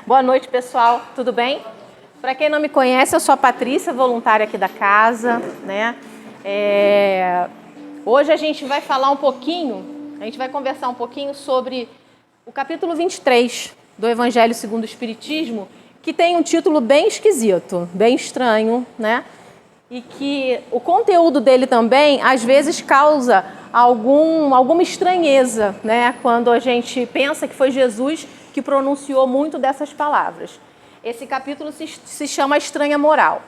Boa noite, pessoal. Tudo bem? Para quem não me conhece, eu sou a Patrícia, voluntária aqui da casa, né? Hoje a gente vai falar um pouquinho, a gente vai conversar um pouquinho sobre o capítulo 23 do Evangelho segundo o Espiritismo, que tem um título bem esquisito, bem estranho, né? E que o conteúdo dele também, às vezes, causa alguma estranheza, né? Quando a gente pensa que foi Jesus que pronunciou muito dessas palavras. Esse capítulo se chama Estranha Moral.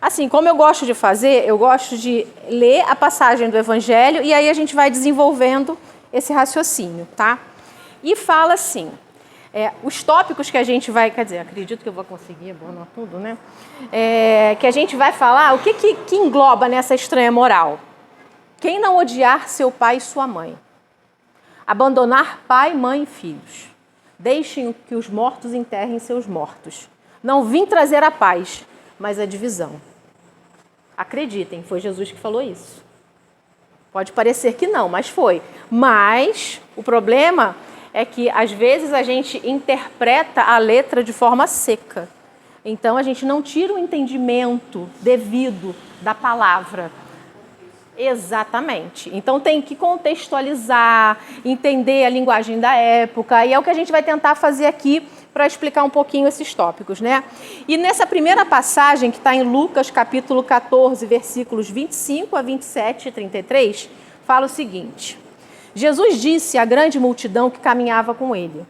Assim, como eu gosto de fazer, eu gosto de ler a passagem do Evangelho e aí a gente vai desenvolvendo esse raciocínio, tá? E fala assim... os tópicos que a gente vai, quer dizer, acredito que eu vou conseguir abonar tudo, né? Que a gente vai falar, o que engloba nessa estranha moral? Quem não odiar seu pai e sua mãe? Abandonar pai, mãe e filhos. Deixem que os mortos enterrem seus mortos. Não vim trazer a paz, mas a divisão. Acreditem, foi Jesus que falou isso. Pode parecer que não, mas foi. Mas o problema é que, às vezes, a gente interpreta a letra de forma seca. Então, a gente não tira o entendimento devido da palavra. Exatamente. Então, tem que contextualizar, entender a linguagem da época, e é o que a gente vai tentar fazer aqui para explicar um pouquinho esses tópicos, né? E nessa primeira passagem, que está em Lucas, capítulo 14, versículos 25 a 27 e 33, fala o seguinte... Jesus disse à grande multidão que caminhava com ele: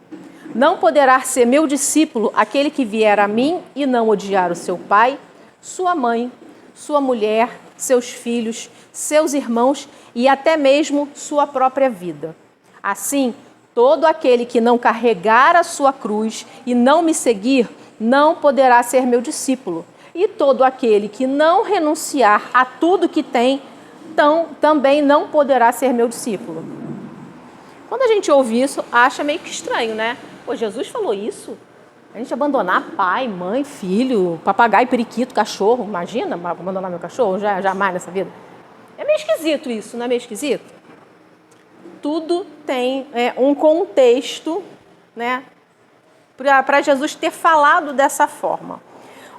não poderá ser meu discípulo aquele que vier a mim e não odiar o seu pai, sua mãe, sua mulher, seus filhos, seus irmãos e até mesmo sua própria vida. Assim, todo aquele que não carregar a sua cruz e não me seguir, não poderá ser meu discípulo. E todo aquele que não renunciar a tudo que tem, também não poderá ser meu discípulo. Quando a gente ouve isso, acha meio que estranho, né? Pô, Jesus falou isso? A gente abandonar pai, mãe, filho, papagaio, periquito, cachorro. Imagina abandonar meu cachorro? Jamais nessa vida. É meio esquisito isso, não é meio esquisito? Tudo tem um contexto, né? Para Jesus ter falado dessa forma.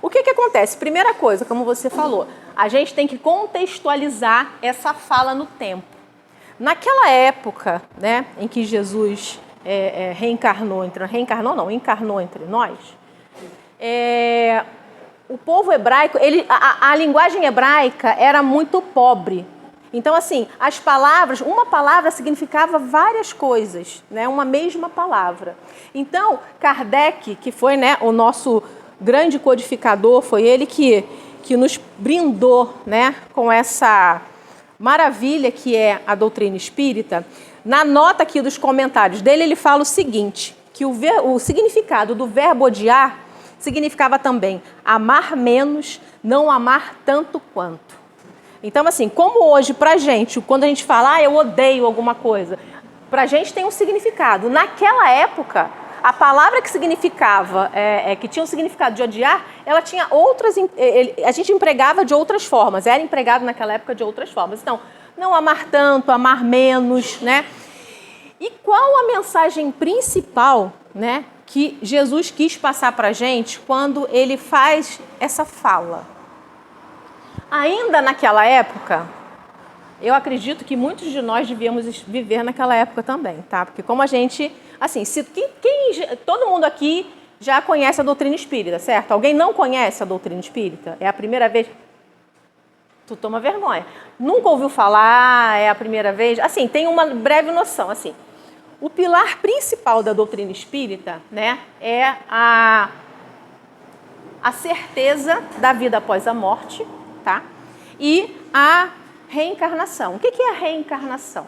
O que acontece? Primeira coisa, como você falou, a gente tem que contextualizar essa fala no tempo. Naquela época, né, em que Jesus encarnou entre nós, o povo hebraico, a linguagem hebraica era muito pobre. Então, assim, as palavras, uma palavra significava várias coisas, né, uma mesma palavra. Então, Kardec, que foi, né, o nosso grande codificador, foi ele que nos brindou, né, com essa maravilha que é a doutrina espírita. Na nota aqui dos comentários dele, ele fala o seguinte, que o significado do verbo odiar significava também amar menos, não amar tanto quanto. Então, assim, como hoje pra gente, quando a gente fala, eu odeio alguma coisa, pra gente tem um significado. Naquela época, a palavra que significava, que tinha um significado de odiar, ela tinha outras, a gente empregava de outras formas, era empregado naquela época de outras formas. Então, não amar tanto, amar menos, né? E qual a mensagem principal, né, que Jesus quis passar para a gente quando ele faz essa fala? Ainda naquela época, eu acredito que muitos de nós devíamos viver naquela época também, tá? Porque como a gente... Assim, todo mundo aqui já conhece a doutrina espírita, certo? Alguém não conhece a doutrina espírita? É a primeira vez? Tu toma vergonha. Nunca ouviu falar? É a primeira vez? Assim, tem uma breve noção. Assim, o pilar principal da doutrina espírita, né, é a certeza da vida após a morte, tá? E a reencarnação. O que é a reencarnação?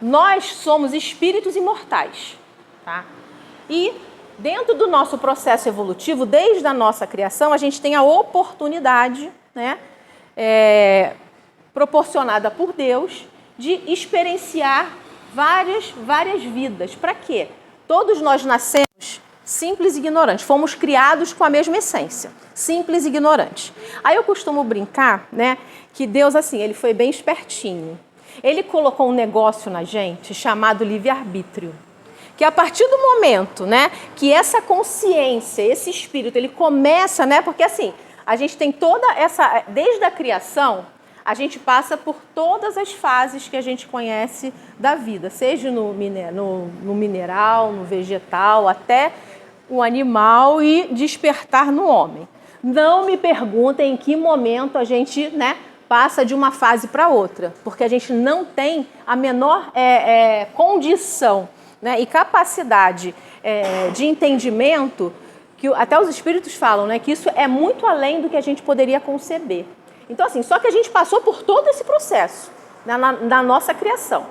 Nós somos espíritos imortais, tá? E dentro do nosso processo evolutivo, desde a nossa criação, a gente tem a oportunidade, né, proporcionada por Deus, de experienciar várias vidas. Para quê? Todos nós nascemos simples e ignorantes, fomos criados com a mesma essência, simples e ignorantes. Aí eu costumo brincar, né, que Deus, assim, ele foi bem espertinho. Ele colocou um negócio na gente chamado livre-arbítrio, que a partir do momento, né, que essa consciência, esse espírito, ele começa, né, porque assim, a gente tem toda essa, desde a criação, a gente passa por todas as fases que a gente conhece da vida, seja no mineral, no vegetal, até o animal e despertar no homem. Não me perguntem em que momento a gente, né, passa de uma fase para outra, porque a gente não tem a menor condição, né, e capacidade de entendimento, que até os espíritos falam, né, que isso é muito além do que a gente poderia conceber. Então, assim, só que a gente passou por todo esse processo, né, na nossa criação.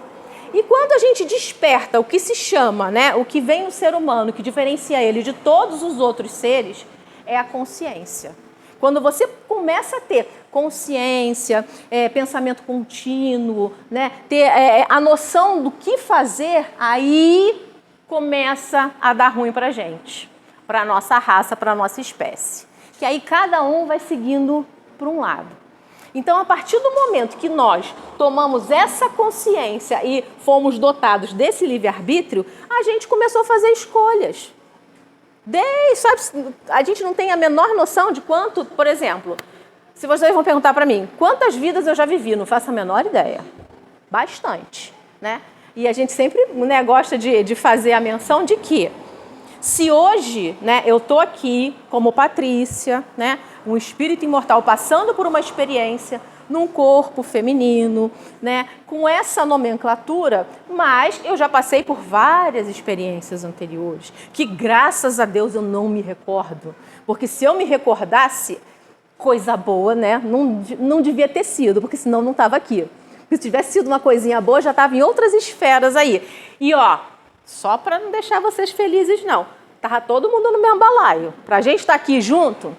E quando a gente desperta o que se chama, né, o que vem no ser humano, que diferencia ele de todos os outros seres, é a consciência. Quando você começa a ter consciência, pensamento contínuo, né, ter a noção do que fazer, aí começa a dar ruim para a gente, para a nossa raça, para a nossa espécie. Que aí cada um vai seguindo para um lado. Então, a partir do momento que nós tomamos essa consciência e fomos dotados desse livre-arbítrio, a gente começou a fazer escolhas. Sabe, a gente não tem a menor noção de quanto, por exemplo, se vocês vão perguntar para mim, quantas vidas eu já vivi, não faço a menor ideia. Bastante, né? E a gente sempre, né, gosta de fazer a menção de que se hoje, né, eu estou aqui como Patrícia, né, um espírito imortal passando por uma experiência num corpo feminino, né, com essa nomenclatura, mas eu já passei por várias experiências anteriores, que graças a Deus eu não me recordo, porque se eu me recordasse, coisa boa, né, não devia ter sido, porque senão não estava aqui. Se tivesse sido uma coisinha boa, já estava em outras esferas aí. E ó, só para não deixar vocês felizes, não. Tava todo mundo no mesmo balaio. Pra gente estar aqui junto,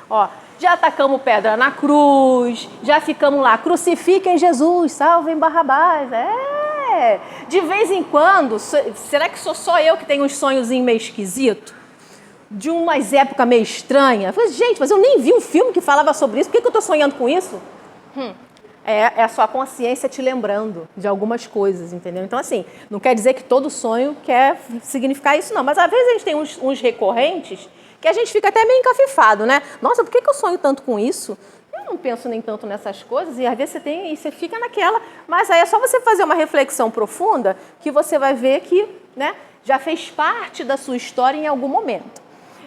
ó, já tacamos pedra na cruz, já ficamos lá, crucifiquem Jesus, salvem Barrabás. De vez em quando, será que sou só eu que tenho uns sonhozinhos meio esquisitos? De umas épocas meio estranhas? Eu falei, gente, mas eu nem vi um filme que falava sobre isso, por que eu tô sonhando com isso? É a sua consciência te lembrando de algumas coisas, entendeu? Então, assim, não quer dizer que todo sonho quer significar isso, não. Mas, às vezes, a gente tem uns recorrentes que a gente fica até meio encafifado, né? Nossa, por que eu sonho tanto com isso? Eu não penso nem tanto nessas coisas. E, às vezes, você fica naquela. Mas aí é só você fazer uma reflexão profunda que você vai ver que, né, já fez parte da sua história em algum momento.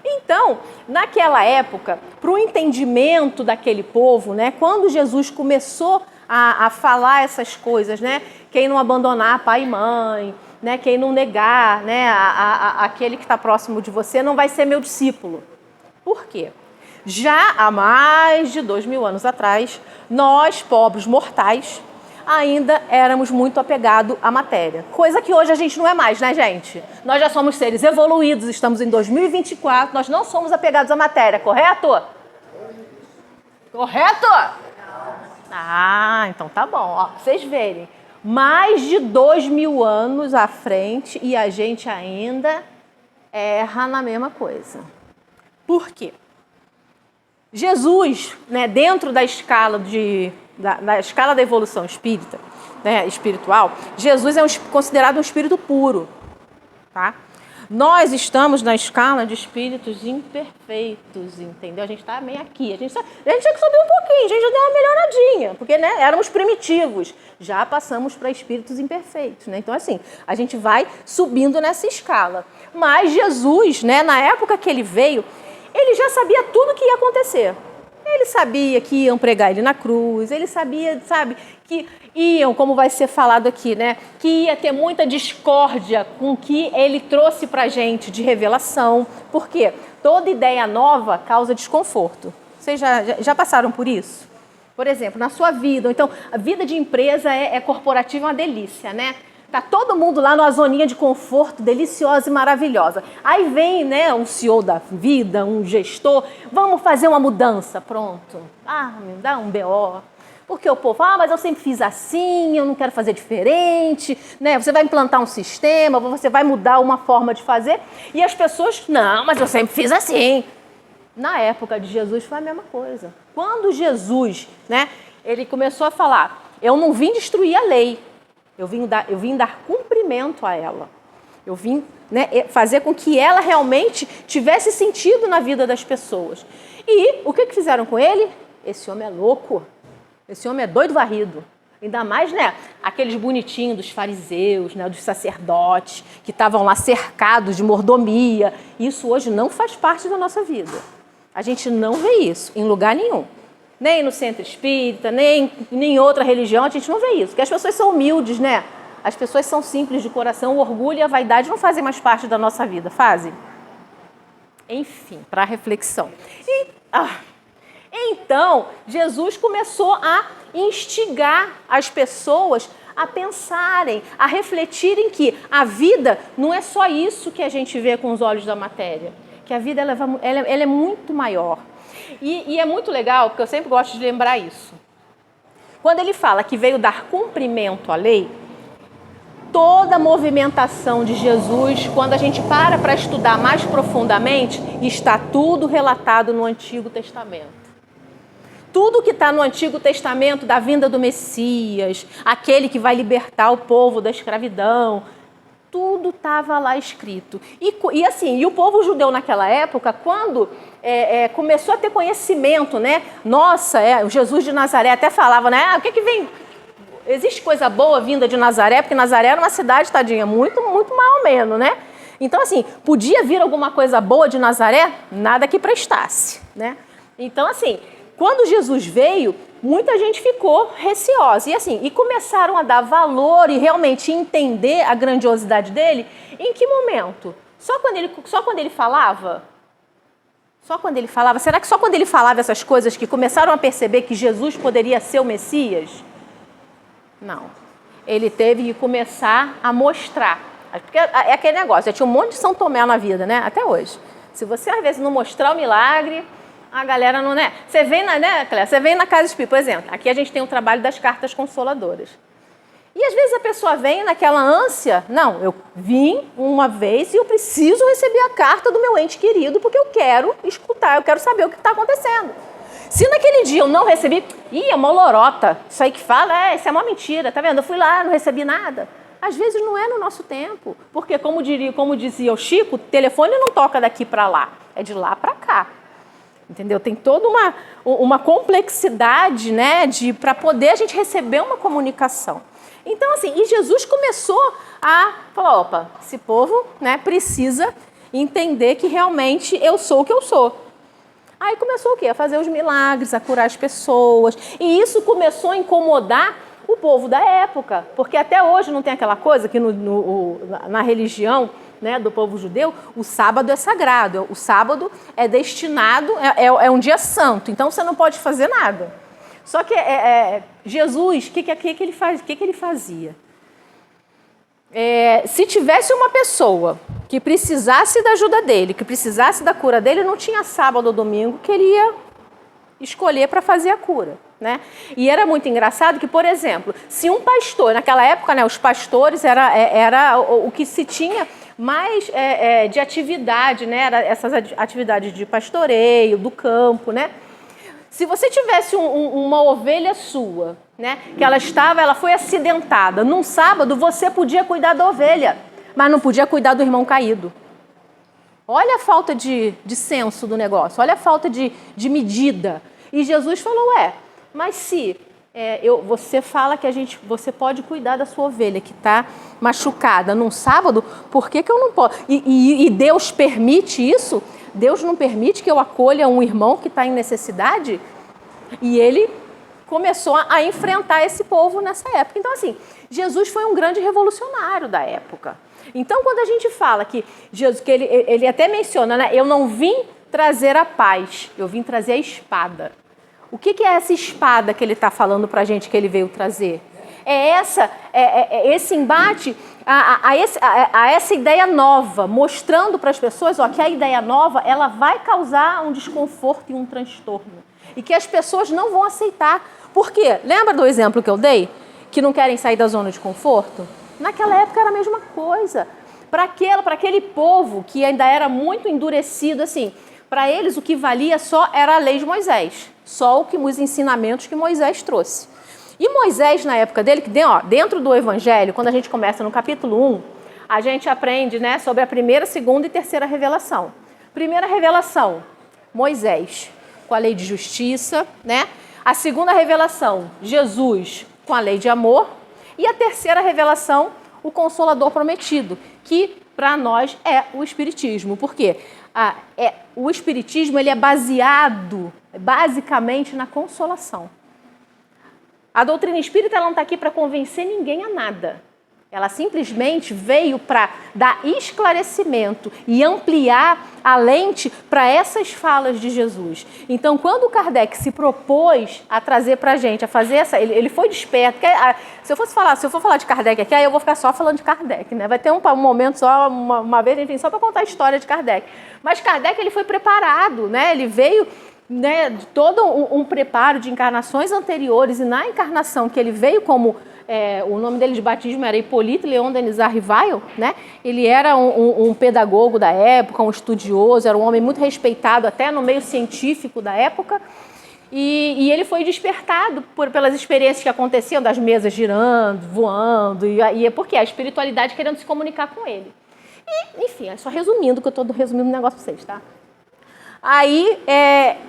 Então, naquela época, para o entendimento daquele povo, né, quando Jesus começou a falar essas coisas, né, quem não abandonar pai e mãe, né, quem não negar, né, aquele que está próximo de você não vai ser meu discípulo. Por quê? Já há mais de 2000 anos atrás, nós, pobres mortais, ainda éramos muito apegados à matéria. Coisa que hoje a gente não é mais, né, gente? Nós já somos seres evoluídos, estamos em 2024, nós não somos apegados à matéria, correto? Correto? Ah, então tá bom. Ó, pra vocês verem, mais de 2000 anos à frente e a gente ainda erra na mesma coisa. Por quê? Jesus, né, dentro da escala da evolução espírita, né, espiritual, Jesus é considerado um espírito puro, tá? Nós estamos na escala de espíritos imperfeitos, entendeu? A gente está meio aqui, a gente tinha que subir um pouquinho, a gente já deu uma melhoradinha, porque, né, éramos primitivos, já passamos para espíritos imperfeitos, né? Então, assim, a gente vai subindo nessa escala. Mas Jesus, né, na época que ele veio, ele já sabia tudo o que ia acontecer. Ele sabia que iam pregar ele na cruz, ele sabia, sabe, que iam, como vai ser falado aqui, né, que ia ter muita discórdia com o que ele trouxe para a gente de revelação. Por quê? Toda ideia nova causa desconforto. Vocês já passaram por isso? Por exemplo, na sua vida, ou então a vida de empresa corporativa é uma delícia, né? Tá todo mundo lá numa zoninha de conforto, deliciosa e maravilhosa. Aí vem, né, um CEO da vida, um gestor, vamos fazer uma mudança, pronto. Me dá um BO. Porque o povo, mas eu sempre fiz assim, eu não quero fazer diferente, né? Você vai implantar um sistema, você vai mudar uma forma de fazer. E as pessoas, não, mas eu sempre fiz assim. Na época de Jesus foi a mesma coisa. Quando Jesus, né, ele começou a falar, eu não vim destruir a lei. Eu vim dar cumprimento a ela. Eu vim né? Fazer com que ela realmente tivesse sentido na vida das pessoas. E o que fizeram com ele? Esse homem é louco, esse homem é doido varrido. Ainda mais, né, aqueles bonitinhos dos fariseus, né, dos sacerdotes, que estavam lá cercados de mordomia. Isso hoje não faz parte da nossa vida. A gente não vê isso em lugar nenhum. Nem no centro espírita, nem em outra religião, a gente não vê isso. Porque as pessoas são humildes, né? As pessoas são simples de coração, o orgulho e a vaidade não fazem mais parte da nossa vida, fazem? Enfim, para reflexão. Então, Jesus começou a instigar as pessoas a pensarem, a refletirem que a vida não é só isso que a gente vê com os olhos da matéria, que a vida ela é muito maior. E é muito legal, porque eu sempre gosto de lembrar isso. Quando ele fala que veio dar cumprimento à lei, toda a movimentação de Jesus, quando a gente para estudar mais profundamente, está tudo relatado no Antigo Testamento. Tudo que está no Antigo Testamento da vinda do Messias, aquele que vai libertar o povo da escravidão, tudo estava lá escrito. E o povo judeu naquela época, quando começou a ter conhecimento, né? Nossa, o Jesus de Nazaré até falava, né? O que vem? Existe coisa boa vinda de Nazaré, porque Nazaré era uma cidade, tadinha, muito, muito mais ou menos, né? Então, assim, podia vir alguma coisa boa de Nazaré? Nada que prestasse, né? Então, assim, quando Jesus veio, muita gente ficou receosa. E começaram a dar valor e realmente entender a grandiosidade dele. Em que momento? Só quando ele falava? Só quando ele falava? Será que só quando ele falava essas coisas que começaram a perceber que Jesus poderia ser o Messias? Não. Ele teve que começar a mostrar. Porque é aquele negócio, já tinha um monte de São Tomé na vida, né? Até hoje. Se você, às vezes, não mostrar o milagre, a galera não, né? Você vem na Casa Espírita, por exemplo. Aqui a gente tem o trabalho das cartas consoladoras. E, às vezes, a pessoa vem naquela ânsia. Não, eu vim uma vez e eu preciso receber a carta do meu ente querido porque eu quero escutar, eu quero saber o que está acontecendo. Se naquele dia eu não recebi, é uma lorota, isso aí que fala, isso é uma mentira, tá vendo? Eu fui lá, não recebi nada. Às vezes não é no nosso tempo, porque como dizia o Chico, o telefone não toca daqui para lá, é de lá para cá. Entendeu? Tem toda uma complexidade, né, para poder a gente receber uma comunicação. Então, assim, e Jesus começou a falar, opa, esse povo, né, precisa entender que realmente eu sou o que eu sou. Aí começou o quê? A fazer os milagres, a curar as pessoas. E isso começou a incomodar o povo da época. Porque até hoje não tem aquela coisa que na religião, né, do povo judeu, o sábado é sagrado. O sábado é destinado, é um dia santo. Então você não pode fazer nada. Só que Jesus, o que ele fazia? Se tivesse uma pessoa que precisasse da ajuda dele, que precisasse da cura dele, não tinha sábado ou domingo que ele ia escolher para fazer a cura, né? E era muito engraçado que, por exemplo, se um pastor, naquela época, né, os pastores era o que se tinha mais de atividade, né? Era essas atividades de pastoreio, do campo, né? Se você tivesse uma ovelha sua, né, que ela foi acidentada, num sábado você podia cuidar da ovelha, mas não podia cuidar do irmão caído. Olha a falta de senso do negócio, olha a falta de medida. E Jesus falou, mas se você fala que você pode cuidar da sua ovelha que está machucada num sábado, por que eu não posso? E Deus permite isso? Deus não permite que eu acolha um irmão que está em necessidade? E ele começou a enfrentar esse povo nessa época. Então, assim, Jesus foi um grande revolucionário da época. Então, quando a gente fala que Jesus, que ele até menciona, né? Eu não vim trazer a paz, eu vim trazer a espada. O que é essa espada que ele está falando para a gente que ele veio trazer? Esse embate a essa ideia nova, mostrando para as pessoas que a ideia nova ela vai causar um desconforto e um transtorno. E que as pessoas não vão aceitar. Por quê? Lembra do exemplo que eu dei? Que não querem sair da zona de conforto? Naquela época era a mesma coisa. Para aquele povo que ainda era muito endurecido, assim, para eles o que valia só era a lei de Moisés. Só os ensinamentos que Moisés trouxe. E Moisés, na época dele, que dentro do Evangelho, quando a gente começa no capítulo 1, a gente aprende, né, sobre a primeira, segunda e terceira revelação. Primeira revelação, Moisés, com a lei de justiça, né? A segunda revelação, Jesus, com a lei de amor. E a terceira revelação, o Consolador prometido, que para nós é o Espiritismo. Por quê? O Espiritismo ele é baseado basicamente na consolação. A doutrina espírita ela não está aqui para convencer ninguém a nada. Ela simplesmente veio para dar esclarecimento e ampliar a lente para essas falas de Jesus. Então, quando Kardec se propôs a trazer para a gente, a fazer essa... Ele foi desperto. Se eu for falar de Kardec aqui, aí eu vou ficar só falando de Kardec, né? Vai ter um momento só, uma vez, enfim, só para contar a história de Kardec. Mas Kardec, ele foi preparado, né? Ele veio... né, de todo um preparo de encarnações anteriores, e na encarnação que ele veio como, o nome dele de batismo era Hippolyte Léon Denisard Rivail, né? Ele era um pedagogo da época, um estudioso, era um homem muito respeitado até no meio científico da época, e ele foi despertado pelas experiências que aconteciam, das mesas girando, voando, e é porque a espiritualidade querendo se comunicar com ele. E, enfim, só resumindo, que eu estou resumindo o negócio para vocês, tá? Aí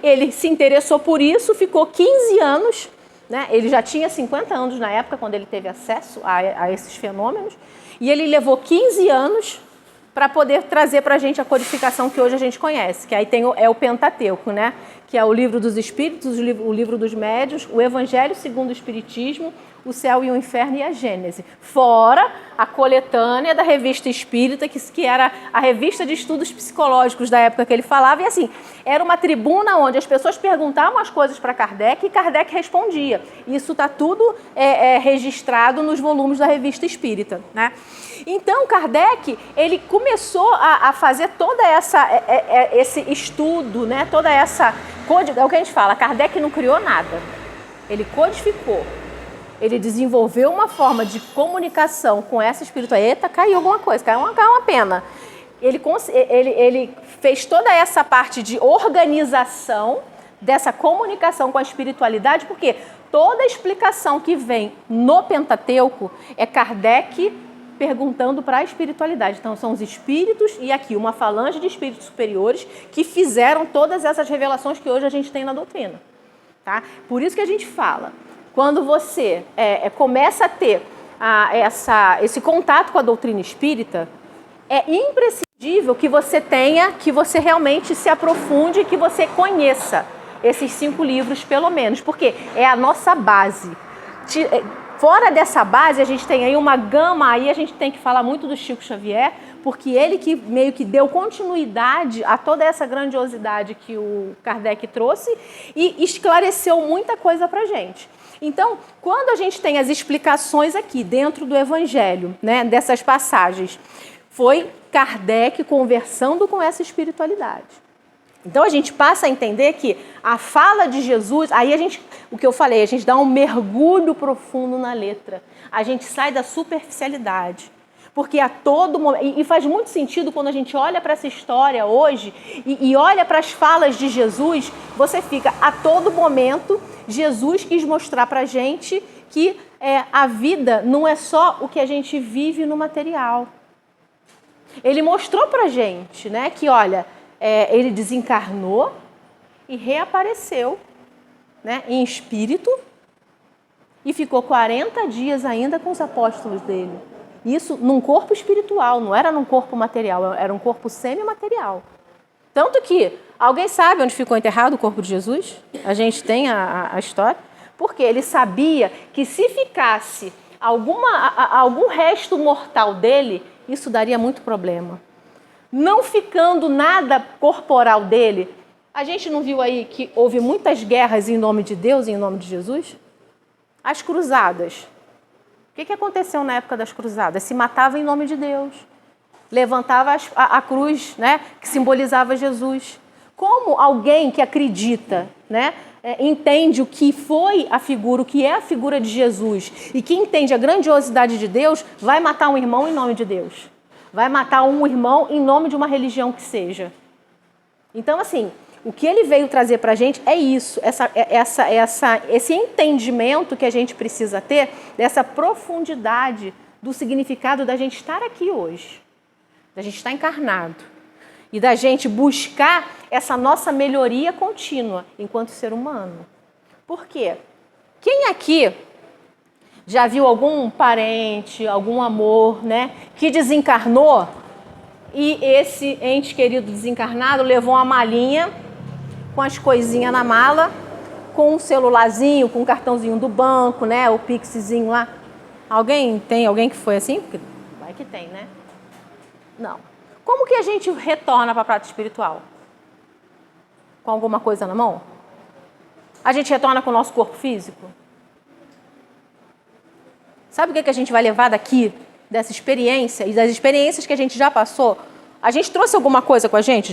ele se interessou por isso, ficou 15 anos, né? Ele já tinha 50 anos na época, quando ele teve acesso a esses fenômenos, e ele levou 15 anos para poder trazer para a gente a codificação que hoje a gente conhece, que aí tem o Pentateuco, né? Que é o livro dos Espíritos, o livro dos Médiuns, o Evangelho segundo o Espiritismo, o Céu e o Inferno e a Gênese. Fora a coletânea da Revista Espírita, que era a revista de estudos psicológicos da época que ele falava. E assim, era uma tribuna onde as pessoas perguntavam as coisas para Kardec e Kardec respondia. Isso está tudo registrado nos volumes da Revista Espírita, né? Então, Kardec, ele começou a fazer toda esse estudo, né? Toda essa... É o que a gente fala, Kardec não criou nada. Ele codificou. Ele desenvolveu uma forma de comunicação com essa espiritualidade. Eita, caiu alguma coisa, caiu uma pena. Ele fez toda essa parte de organização dessa comunicação com a espiritualidade, porque toda a explicação que vem no Pentateuco é Kardec perguntando para a espiritualidade. Então, são os espíritos e aqui uma falange de espíritos superiores que fizeram todas essas revelações que hoje a gente tem na doutrina. Tá? Por isso que a gente fala... Quando você começa a ter esse contato com a doutrina espírita, é imprescindível que você tenha, que você realmente se aprofunde, que você conheça esses 5 livros, pelo menos, porque é a nossa base. Fora dessa base, a gente tem aí uma gama, aí a gente tem que falar muito do Chico Xavier, porque ele que meio que deu continuidade a toda essa grandiosidade que o Kardec trouxe e esclareceu muita coisa pra gente. Então, quando a gente tem as explicações aqui dentro do Evangelho, né, dessas passagens, foi Kardec conversando com essa espiritualidade. Então, a gente passa a entender que a fala de Jesus, aí o que eu falei, a gente dá um mergulho profundo na letra, a gente sai da superficialidade. Porque a todo momento, e faz muito sentido quando a gente olha para essa história hoje e olha para as falas de Jesus, você fica, a todo momento, Jesus quis mostrar para a gente que a vida não é só o que a gente vive no material. Ele mostrou para a gente, né, que, olha, ele desencarnou e reapareceu, né, em espírito e ficou 40 dias ainda com os apóstolos dele. Isso num corpo espiritual, não era num corpo material, era um corpo semimaterial. Tanto que, alguém sabe onde ficou enterrado o corpo de Jesus? A gente tem a história. Porque ele sabia que se ficasse algum resto mortal dele, isso daria muito problema. Não ficando nada corporal dele, a gente não viu aí que houve muitas guerras em nome de Deus e em nome de Jesus? As cruzadas. O que aconteceu na época das cruzadas? Se matava em nome de Deus. Levantava a cruz, né, que simbolizava Jesus. Como alguém que acredita, né, entende o que foi a figura, o que é a figura de Jesus, e que entende a grandiosidade de Deus, vai matar um irmão em nome de Deus? Vai matar um irmão em nome de uma religião que seja? Então, assim, o que ele veio trazer para a gente é isso, esse entendimento que a gente precisa ter dessa profundidade do significado da gente estar aqui hoje, da gente estar encarnado e da gente buscar essa nossa melhoria contínua enquanto ser humano. Por quê? Quem aqui já viu algum parente, algum amor, né, que desencarnou e esse ente querido desencarnado levou uma malinha com as coisinhas na mala, com um celularzinho, com um cartãozinho do banco, né, o Pixzinho lá? Alguém que foi assim? Vai que tem, né? Não. Como que a gente retorna para a prata espiritual? Com alguma coisa na mão? A gente retorna com o nosso corpo físico? Sabe o que a gente vai levar daqui, dessa experiência e das experiências que a gente já passou? A gente trouxe alguma coisa com a gente?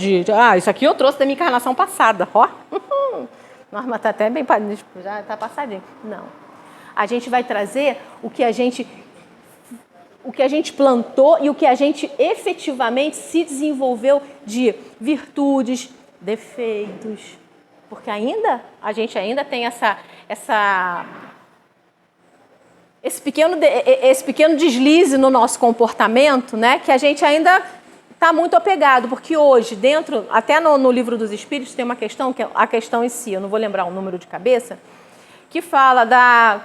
Isso aqui eu trouxe da minha encarnação passada. Ó, mas está até bem, já está passadinho. Não. A gente vai trazer o que a gente plantou e o que a gente efetivamente se desenvolveu de virtudes, defeitos. Porque a gente ainda tem esse pequeno deslize no nosso comportamento, né, que a gente ainda está muito apegado, porque hoje, até no livro dos Espíritos, tem uma questão, que é a questão em si, eu não vou lembrar o número de cabeça, que fala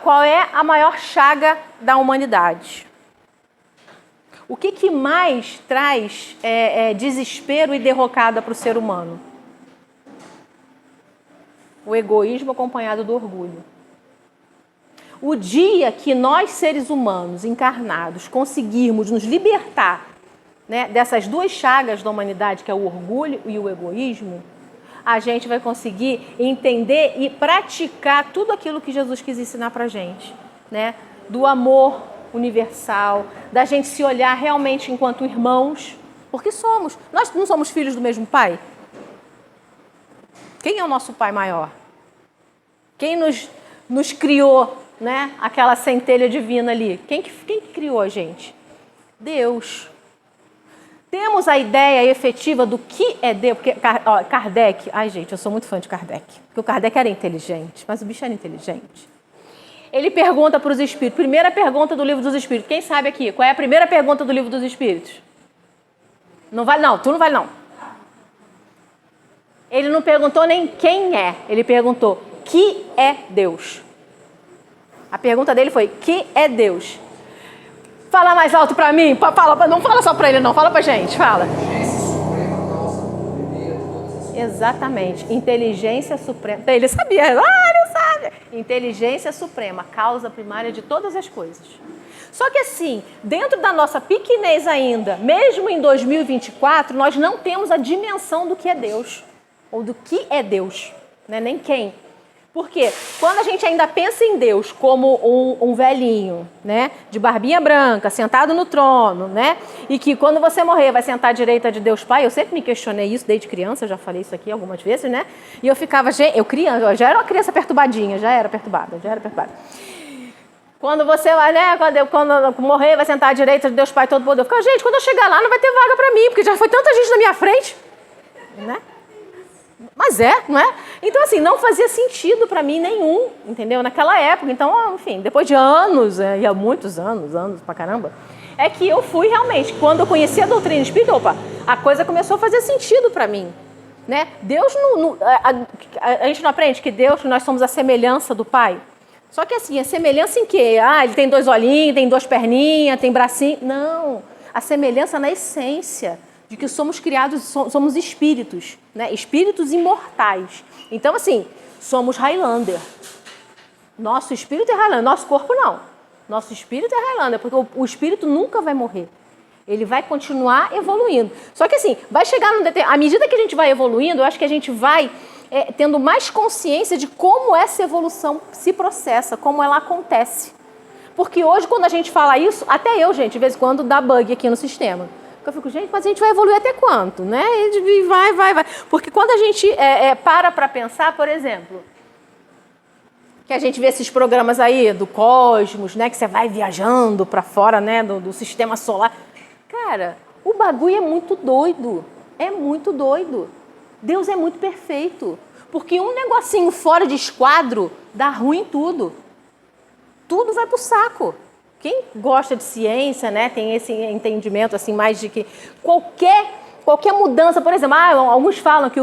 qual é a maior chaga da humanidade. O que mais traz desespero e derrocada para o ser humano? O egoísmo acompanhado do orgulho. O dia que nós, seres humanos encarnados, conseguirmos nos libertar, né, dessas duas chagas da humanidade, que é o orgulho e o egoísmo, a gente vai conseguir entender e praticar tudo aquilo que Jesus quis ensinar para a gente, né? Do amor universal, da gente se olhar realmente enquanto irmãos, porque nós não somos filhos do mesmo pai? Quem é o nosso pai maior? Quem nos criou, né? Aquela centelha divina ali. Quem criou a gente? Deus. Temos a ideia efetiva do que é Deus, porque Kardec, ai gente, eu sou muito fã de Kardec, porque o Kardec era inteligente, mas o bicho era inteligente. Ele pergunta para os espíritos, primeira pergunta do livro dos espíritos, quem sabe aqui, qual é a primeira pergunta do livro dos espíritos? Não vale não, tu não vale não. Ele não perguntou nem quem é, ele perguntou, que é Deus? A pergunta dele foi, que é Deus? Fala mais alto pra mim, não fala só pra ele não, fala pra gente, fala. Exatamente, inteligência suprema. Ele sabia, ele sabe. Inteligência suprema, causa primária de todas as coisas. Só que assim, dentro da nossa pequenez ainda, mesmo em 2024, nós não temos a dimensão do que é Deus, ou do que é Deus, né? Nem quem. Porque quando a gente ainda pensa em Deus como um velhinho, né, de barbinha branca, sentado no trono, né, e que quando você morrer vai sentar à direita de Deus Pai, eu sempre me questionei isso desde criança, eu já falei isso aqui algumas vezes, né, e eu ficava, eu já era uma criança perturbadinha, já era perturbada. Quando você vai, né, quando morrer vai sentar à direita de Deus Pai Todo-Poderoso, eu ficava, gente, quando eu chegar lá não vai ter vaga para mim, porque já foi tanta gente na minha frente, né? Mas não é? Então, assim, não fazia sentido para mim nenhum, entendeu? Naquela época. Então, enfim, depois de anos, e há muitos anos pra caramba, é que eu fui realmente, quando eu conheci a doutrina espírita, a coisa começou a fazer sentido para mim, né? Deus, a gente não aprende que Deus, nós somos a semelhança do Pai? Só que assim, a semelhança em quê? Ele tem 2 olhinhos, tem 2 perninhas, tem bracinho. Não, a semelhança na essência de que somos criados, somos espíritos, né? Espíritos imortais. Então, assim, somos Highlander. Nosso espírito é Highlander, nosso corpo não. Nosso espírito é Highlander, porque o espírito nunca vai morrer. Ele vai continuar evoluindo. Só que assim, vai chegar à medida que a gente vai evoluindo, eu acho que a gente vai tendo mais consciência de como essa evolução se processa, como ela acontece. Porque hoje, quando a gente fala isso, até eu, gente, de vez em quando dá bug aqui no sistema. Eu fico, gente, mas a gente vai evoluir até quanto, né? E vai. Porque quando a gente para pensar, por exemplo, que a gente vê esses programas aí do cosmos, né? Que você vai viajando para fora, né? Do sistema solar. Cara, o bagulho é muito doido. É muito doido. Deus é muito perfeito. Porque um negocinho fora de esquadro dá ruim em tudo. Tudo vai pro saco. Quem gosta de ciência, né, tem esse entendimento assim mais de que qualquer mudança, por exemplo, alguns falam que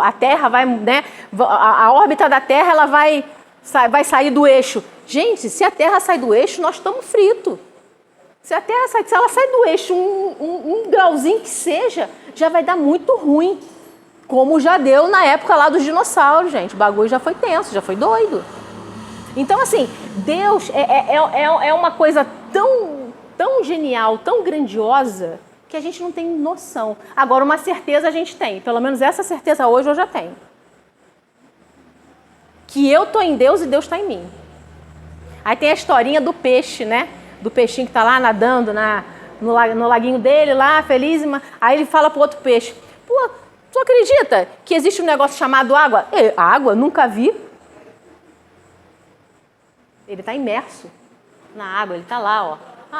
a Terra vai, né, a órbita da Terra ela vai sair do eixo. Gente, se a Terra sai do eixo, nós estamos fritos. Se ela sai do eixo um grauzinho que seja, já vai dar muito ruim. Como já deu na época lá dos dinossauros, gente. O bagulho já foi tenso, já foi doido. Então, assim, Deus é uma coisa tão genial, tão grandiosa, que a gente não tem noção. Agora, uma certeza a gente tem. Pelo menos essa certeza hoje eu já tenho. Que eu estou em Deus e Deus está em mim. Aí tem a historinha do peixe, né? Do peixinho que está lá nadando no laguinho dele, lá, feliz. Aí ele fala para o outro peixe, pô, tu acredita que existe um negócio chamado água? Água? Nunca vi. Ele está imerso na água, ele está lá, ó.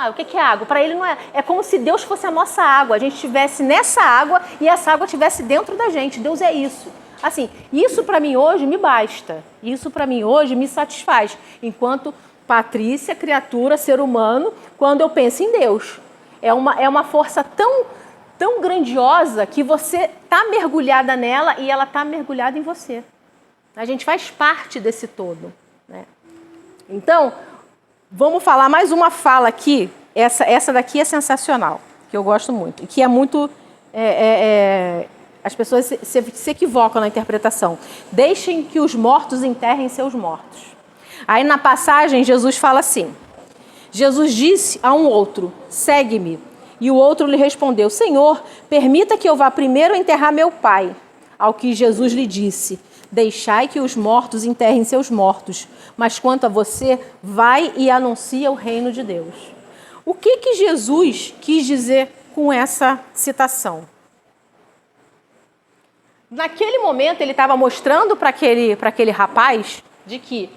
O que é água? Para ele não é. É como se Deus fosse a nossa água. A gente estivesse nessa água e essa água estivesse dentro da gente. Deus é isso. Assim, isso para mim hoje me basta. Isso para mim hoje me satisfaz. Enquanto Patrícia, criatura, ser humano, quando eu penso em Deus. É uma força tão grandiosa que você está mergulhada nela e ela está mergulhada em você. A gente faz parte desse todo, né? Então, vamos falar mais uma fala aqui. Essa daqui é sensacional, que eu gosto muito. E que é muito... as pessoas se equivocam na interpretação. Deixem que os mortos enterrem seus mortos. Aí na passagem, Jesus fala assim. Jesus disse a um outro, segue-me. E o outro lhe respondeu, Senhor, permita que eu vá primeiro enterrar meu pai. Ao que Jesus lhe disse, deixai que os mortos enterrem seus mortos, mas quanto a você, vai e anuncia o reino de Deus. O que Jesus quis dizer com essa citação? Naquele momento, ele estava mostrando para aquele rapaz de que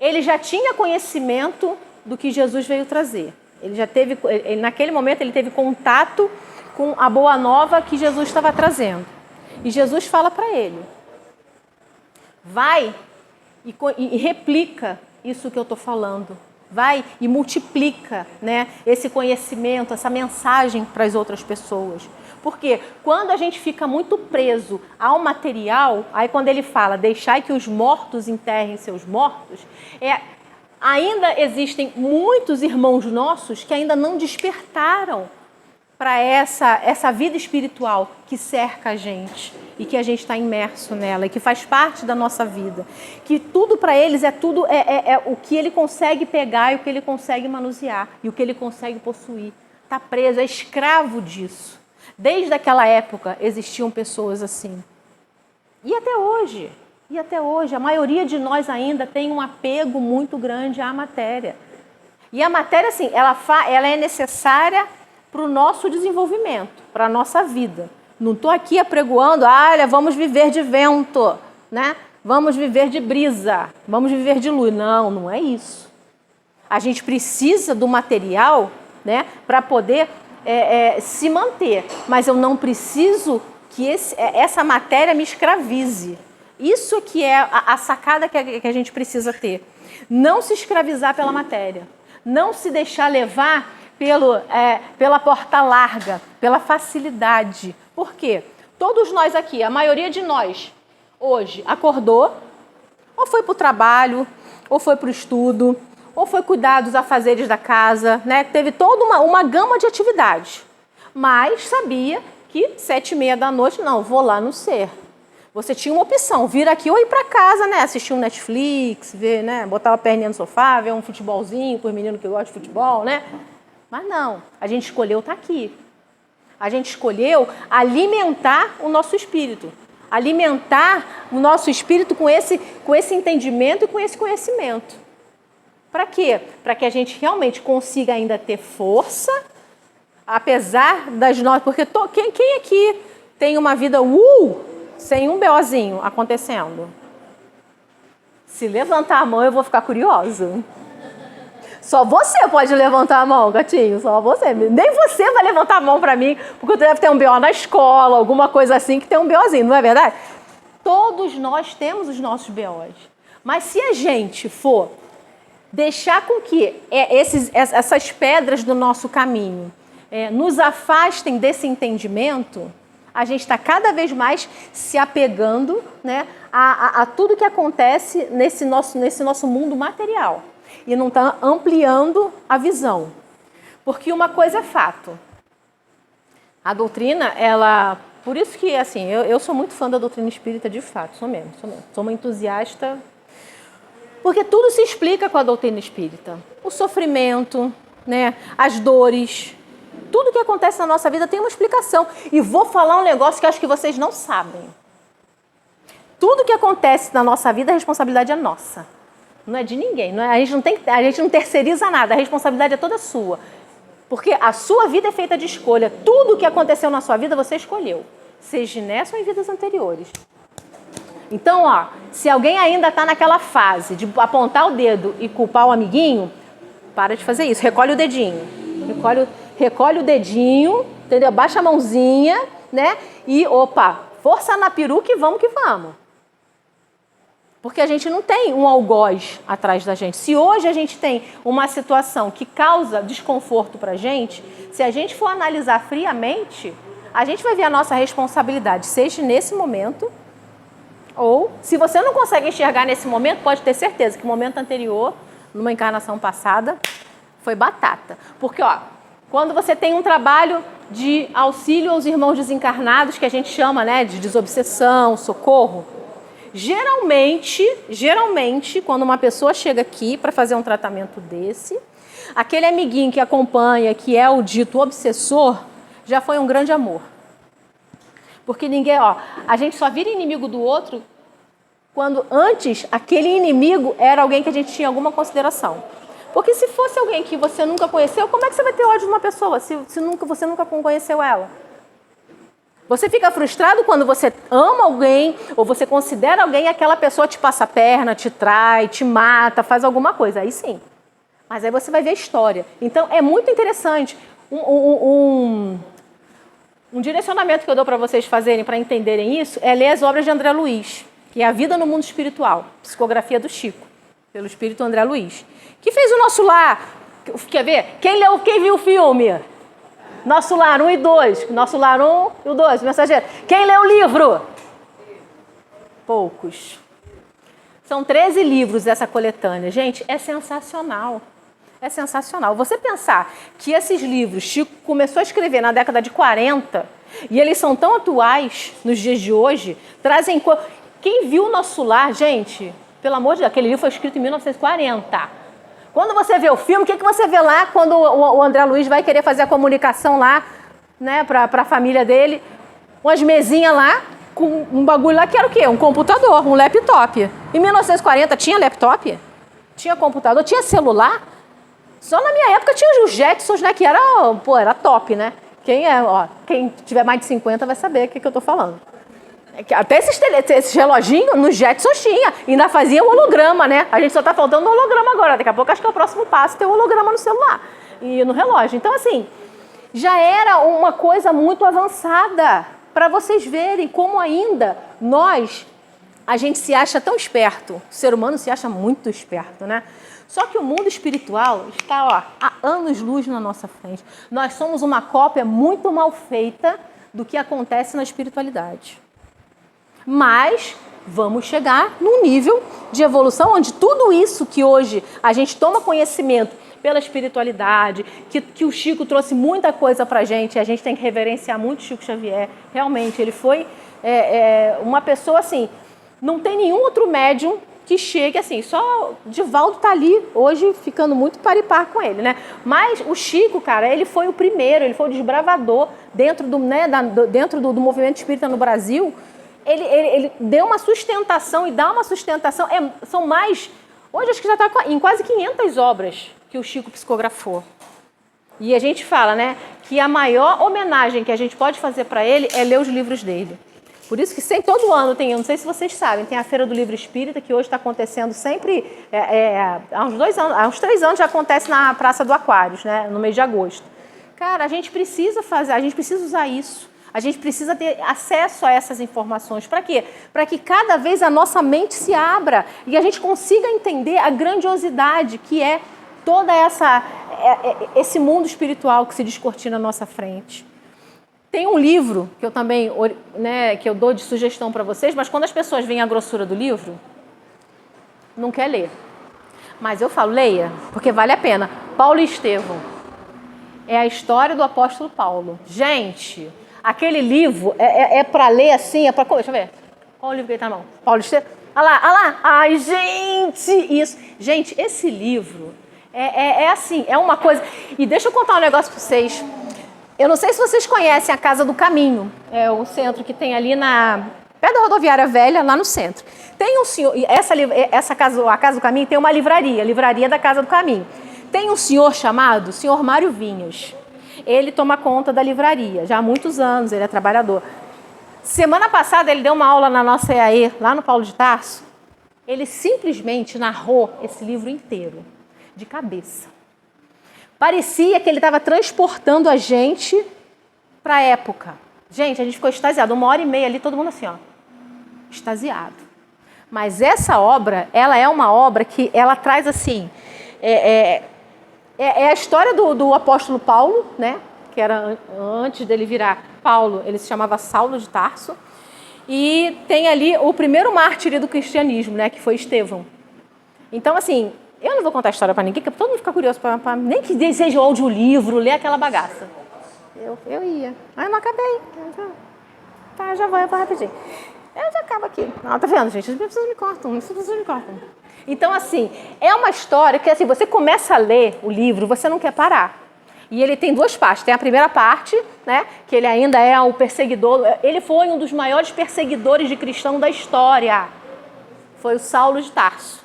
ele já tinha conhecimento do que Jesus veio trazer. Naquele momento, ele teve contato com a boa nova que Jesus estava trazendo. E Jesus fala para ele, vai e replica isso que eu estou falando. Vai e multiplica, né, esse conhecimento, essa mensagem para as outras pessoas. Porque quando a gente fica muito preso ao material, aí quando ele fala, deixai que os mortos enterrem seus mortos, ainda existem muitos irmãos nossos que ainda não despertaram para essa vida espiritual que cerca a gente e que a gente está imerso nela e que faz parte da nossa vida. Que tudo para eles é o que ele consegue pegar e o que ele consegue manusear e o que ele consegue possuir. Está preso, é escravo disso. Desde aquela época existiam pessoas assim. E até hoje, a maioria de nós ainda tem um apego muito grande à matéria. E a matéria, assim, ela é necessária para o nosso desenvolvimento, para a nossa vida. Não estou aqui apregoando, olha, vamos viver de vento, né? Vamos viver de brisa, vamos viver de luz. Não, não é isso. A gente precisa do material, né, para poder se manter, mas eu não preciso que essa matéria me escravize. Isso que é a sacada que a gente precisa ter. Não se escravizar pela matéria, não se deixar levar pela porta larga, pela facilidade. Por quê? Todos nós aqui, a maioria de nós, hoje, acordou, ou foi para o trabalho, ou foi para o estudo, ou foi cuidar dos afazeres da casa, né? Teve toda uma gama de atividades. Mas sabia que 7h30 da noite, não, vou lá no ser. Você tinha uma opção, vir aqui ou ir para casa, né? Assistir um Netflix, ver, né? Botar uma perninha no sofá, ver um futebolzinho para os meninos que gostam de futebol, né? Mas não, a gente escolheu estar aqui. A gente escolheu alimentar o nosso espírito. Alimentar o nosso espírito com esse entendimento e com esse conhecimento. Para quê? Para que a gente realmente consiga ainda ter força, apesar das nossas... Porque quem aqui tem uma vida sem um BOzinho acontecendo? Se levantar a mão, eu vou ficar curiosa. Só você pode levantar a mão, gatinho, só você. Nem você vai levantar a mão para mim, porque você deve ter um BO na escola, alguma coisa assim que tem um BOzinho, não é verdade? Todos nós temos os nossos BOs. Mas se a gente for deixar com que essas pedras do nosso caminho nos afastem desse entendimento, a gente está cada vez mais se apegando, né, a tudo que acontece nesse nosso mundo material e não está ampliando a visão. Porque uma coisa é fato. A doutrina, por isso que, assim, eu sou muito fã da doutrina espírita de fato, sou mesmo. Sou uma entusiasta. Porque tudo se explica com a doutrina espírita. O sofrimento, né, as dores, tudo que acontece na nossa vida tem uma explicação. E vou falar um negócio que acho que vocês não sabem. Tudo que acontece na nossa vida, a responsabilidade é nossa. Não é de ninguém. A gente não terceiriza nada, a responsabilidade é toda sua. Porque a sua vida é feita de escolha. Tudo que aconteceu na sua vida, você escolheu. Seja nessa ou em vidas anteriores. Então, se alguém ainda está naquela fase de apontar o dedo e culpar o amiguinho, para de fazer isso. Recolhe o dedinho. Recolhe o dedinho, entendeu? Baixa a mãozinha, né? E, força na peruca e vamos que vamos. Porque a gente não tem um algoz atrás da gente. Se hoje a gente tem uma situação que causa desconforto para a gente, se a gente for analisar friamente, a gente vai ver a nossa responsabilidade, seja nesse momento, ou se você não consegue enxergar nesse momento, pode ter certeza que o momento anterior, numa encarnação passada, foi batata. Porque, quando você tem um trabalho de auxílio aos irmãos desencarnados, que a gente chama, né, de desobsessão, socorro, geralmente, quando uma pessoa chega aqui para fazer um tratamento desse, aquele amiguinho que acompanha, que é o dito obsessor, já foi um grande amor. Porque ninguém, a gente só vira inimigo do outro quando antes aquele inimigo era alguém que a gente tinha alguma consideração. Porque se fosse alguém que você nunca conheceu, como é que você vai ter ódio de uma pessoa se você nunca conheceu ela? Você fica frustrado quando você ama alguém ou você considera alguém e aquela pessoa te passa a perna, te trai, te mata, faz alguma coisa. Aí sim. Mas aí você vai ver a história. Então é muito interessante. Um direcionamento que eu dou para vocês fazerem, para entenderem isso, é ler as obras de André Luiz, que é A Vida no Mundo Espiritual, psicografia do Chico, pelo espírito André Luiz, que fez o Nosso Lar. Quer ver? Quem viu o filme? Nosso Lar 1 e 2. Nosso Lar 1 e o 2, Mensageiro. Quem leu o livro? Poucos. São 13 livros essa coletânea. Gente, é sensacional. É sensacional. Você pensar que esses livros Chico começou a escrever na década de 40 e eles são tão atuais nos dias de hoje, trazem... Quem viu o Nosso Lar, gente, pelo amor de Deus, aquele livro foi escrito em 1940. Quando você vê o filme, o que você vê lá quando o André Luiz vai querer fazer a comunicação lá, né, para a família dele? Umas mesinhas lá, com um bagulho lá que era o quê? Um computador, um laptop. Em 1940 tinha laptop? Tinha computador? Tinha celular? Só na minha época tinha os Jetsons, né, que era top, né? Quem tiver mais de 50 vai saber o que eu estou falando. Até esses reloginhos nos Jetsons tinha. Ainda fazia o holograma, né? A gente só tá faltando o holograma agora. Daqui a pouco acho que é o próximo passo ter o holograma no celular e no relógio. Então, assim, já era uma coisa muito avançada para vocês verem como ainda a gente se acha tão esperto. O ser humano se acha muito esperto, né? Só que o mundo espiritual está há anos-luz na nossa frente. Nós somos uma cópia muito mal feita do que acontece na espiritualidade. Mas vamos chegar num nível de evolução onde tudo isso que hoje a gente toma conhecimento pela espiritualidade, que o Chico trouxe muita coisa pra gente, a gente tem que reverenciar muito o Chico Xavier. Realmente, ele foi uma pessoa assim, não tem nenhum outro médium que chegue assim, só Divaldo tá ali hoje ficando muito par e par com ele, né? Mas o Chico, cara, ele foi o primeiro, ele foi o desbravador dentro do movimento espírita no Brasil. Ele deu uma sustentação e dá uma sustentação, são mais, hoje acho que já está em quase 500 obras que o Chico psicografou. E a gente fala, né, que a maior homenagem que a gente pode fazer para ele é ler os livros dele. Por isso que todo ano tem, eu não sei se vocês sabem, tem a Feira do Livro Espírita, que hoje está acontecendo sempre, há uns 3 anos já acontece na Praça do Aquários, né, no mês de agosto. Cara, a gente precisa usar isso. A gente precisa ter acesso a essas informações. Para quê? Para que cada vez a nossa mente se abra e a gente consiga entender a grandiosidade que é toda esse mundo espiritual que se descortina à nossa frente. Tem um livro que eu também, né, que eu dou de sugestão para vocês, mas quando as pessoas veem a grossura do livro, não quer ler. Mas eu falo, leia, porque vale a pena. Paulo e Estevão. É a história do apóstolo Paulo. Gente, aquele livro é para ler assim, é para... Deixa eu ver. Qual o livro que ele está na mão? Paulo e Estevão. Olha lá, olha lá. Ai, gente, isso. Gente, esse livro é assim, é uma coisa... E deixa eu contar um negócio para vocês. Eu não sei se vocês conhecem a Casa do Caminho. É o centro que tem ali perto da rodoviária velha, lá no centro. Tem um senhor... a Casa do Caminho tem uma livraria. Livraria da Casa do Caminho. Tem um senhor chamado Senhor Mário Vinhas. Ele toma conta da livraria, já há muitos anos, ele é trabalhador. Semana passada ele deu uma aula na nossa EAE, lá no Paulo de Tarso. Ele simplesmente narrou esse livro inteiro, de cabeça. Parecia que ele estava transportando a gente para a época. Gente, a gente ficou extasiado, 1h30 ali, todo mundo assim, ó, extasiado. Mas essa obra, ela é uma obra que ela traz assim... É a história do apóstolo Paulo, né? Que era antes dele virar Paulo, ele se chamava Saulo de Tarso. E tem ali o primeiro mártir do cristianismo, né? Que foi Estevão. Então, assim, eu não vou contar a história para ninguém, porque todo mundo fica curioso, nem que deseje o audiolivro, ler aquela bagaça. Eu ia. Aí eu não acabei. Tá, já vou rapidinho. Eu já acabo aqui. Não, tá vendo, gente? As pessoas me cortam. Então, assim, é uma história que, assim, você começa a ler o livro, você não quer parar. E ele tem duas partes. Tem a primeira parte, né, que ele ainda é o perseguidor. Ele foi um dos maiores perseguidores de cristão da história. Foi o Saulo de Tarso.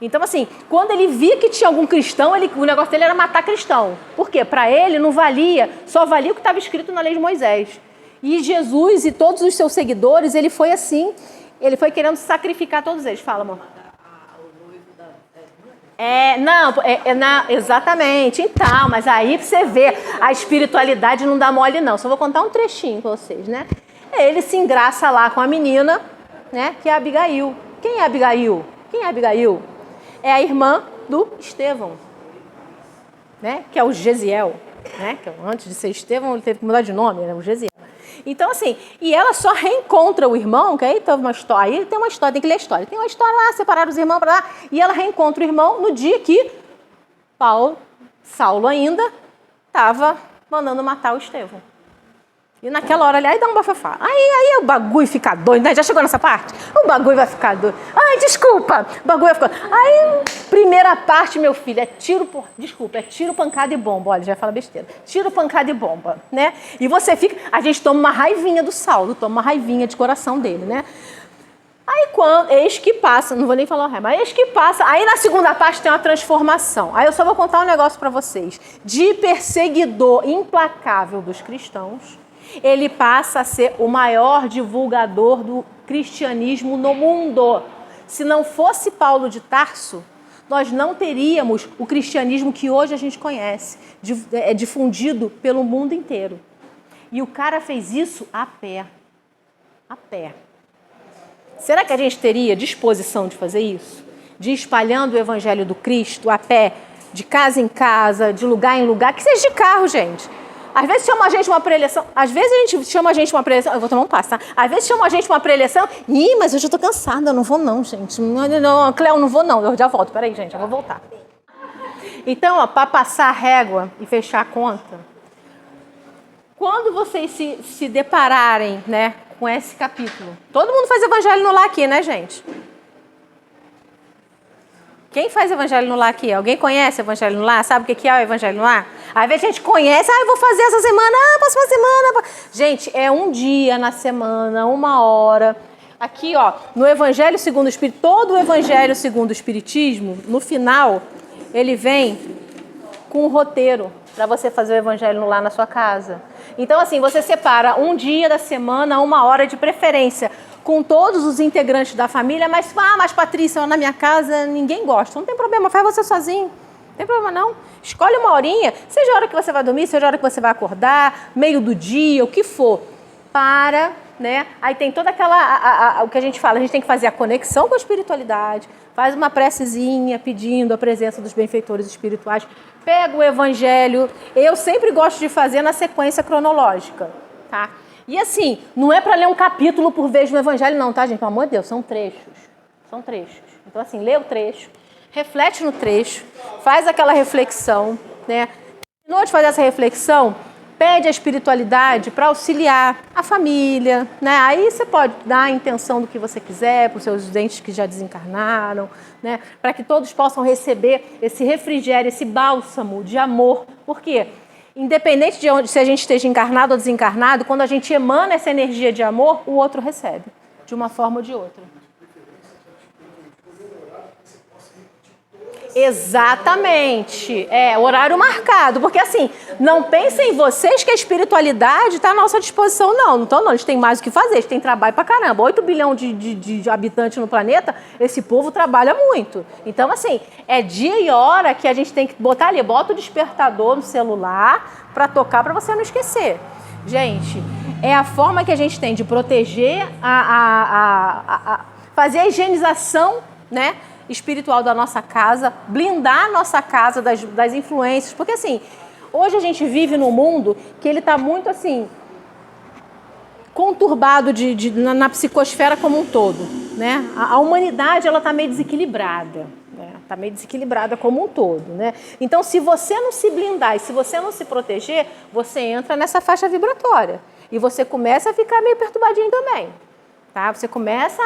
Então, assim, quando ele via que tinha algum cristão, o negócio dele era matar cristão. Por quê? Para ele não valia, só valia o que estava escrito na lei de Moisés. E Jesus e todos os seus seguidores, ele foi assim, ele foi querendo sacrificar todos eles. Fala, amor. Exatamente. Então, mas aí você vê, a espiritualidade não dá mole não. Só vou contar um trechinho para vocês, né? Ele se engraça lá com a menina, né? Que é a Abigail. Quem é a Abigail? Quem é a Abigail? É a irmã do Estevão, né? Que é o Gesiel, né? Que antes de ser Estevão, ele teve que mudar de nome, era o Gesiel. Então, assim, e ela só reencontra o irmão, que aí teve uma história, aí tem uma história, tem que ler a história. Tem uma história lá, separaram os irmãos para lá, e ela reencontra o irmão no dia que Saulo ainda estava mandando matar o Estevão. E naquela hora ali, aí dá um bafafá. Aí o bagulho fica doido, né? Já chegou nessa parte? O bagulho vai ficar doido. Ai, desculpa, o bagulho vai ficar... Aí, primeira parte, meu filho, é tiro, pancada e bomba. Olha, já fala besteira. Tiro, pancada e bomba, né? E você fica... A gente toma uma raivinha do Saulo, toma uma raivinha de coração dele, né? Aí, eis que passa, não vou nem falar o ré, mas eis que passa, aí na segunda parte tem uma transformação. Aí eu só vou contar um negócio para vocês. De perseguidor implacável dos cristãos, ele passa a ser o maior divulgador do cristianismo no mundo. Se não fosse Paulo de Tarso, nós não teríamos o cristianismo que hoje a gente conhece, difundido pelo mundo inteiro. E o cara fez isso a pé. A pé. Será que a gente teria disposição de fazer isso? De ir espalhando o evangelho do Cristo a pé, de casa em casa, de lugar em lugar, que seja de carro, gente. Às vezes chama a gente uma preleção, às vezes a gente chama a gente uma preleção, eu vou tomar um passo, tá? Às vezes chama a gente uma preleção, mas eu já tô cansada, eu não vou não, gente. Não, Cleo, não vou não, eu já volto, peraí, gente, eu vou voltar. Então, para passar a régua e fechar a conta, quando vocês se depararem, né, com esse capítulo, todo mundo faz evangelho no lar aqui, né, gente? Quem faz evangelho no lar aqui? Alguém conhece evangelho no lar? Sabe o que é o evangelho no lar? Às vezes a gente conhece, eu vou fazer essa semana, próxima semana. Gente, é um dia na semana, 1 hora. Aqui, ó, no Evangelho segundo o Espírito, todo o Evangelho segundo o Espiritismo, no final, ele vem com um roteiro para você fazer o evangelho no lar na sua casa. Então, assim, você separa um dia da semana, 1 hora de preferência, com todos os integrantes da família, mas Patrícia, na minha casa ninguém gosta. Não tem problema, faz você sozinho. Não tem problema não. Escolhe 1 horinha, seja a hora que você vai dormir, seja a hora que você vai acordar, meio do dia, o que for. para, né? Aí tem toda aquela, o que a gente fala, a gente tem que fazer a conexão com a espiritualidade, faz uma precezinha pedindo a presença dos benfeitores espirituais, pega o evangelho, eu sempre gosto de fazer na sequência cronológica, tá? E assim, não é para ler um capítulo por vez no evangelho não, tá, gente? Pelo amor de Deus, são trechos. Então assim, lê o trecho, reflete no trecho, faz aquela reflexão, né? Terminou de fazer essa reflexão, pede a espiritualidade para auxiliar a família, né? Aí você pode dar a intenção do que você quiser para os seus entes que já desencarnaram, né? Para que todos possam receber esse refrigério, esse bálsamo de amor. Por quê? Independente de onde, se a gente esteja encarnado ou desencarnado, quando a gente emana essa energia de amor, o outro recebe, de uma forma ou de outra. Exatamente, horário marcado, porque assim, não pensem vocês que a espiritualidade está à nossa disposição, não, então não, eles têm mais o que fazer, eles têm trabalho pra caramba, 8 bilhões de habitantes no planeta, esse povo trabalha muito, então assim, é dia e hora que a gente tem que botar ali, bota o despertador no celular para tocar, para você não esquecer. Gente, é a forma que a gente tem de proteger, fazer a higienização, né, espiritual da nossa casa, blindar a nossa casa das influências, porque assim, hoje a gente vive num mundo que ele está muito assim, conturbado na psicosfera como um todo, né? A humanidade, ela está meio desequilibrada, né? Está meio desequilibrada como um todo, né? Então, se você não se blindar e se você não se proteger, você entra nessa faixa vibratória e você começa a ficar meio perturbadinho também, tá? Você começa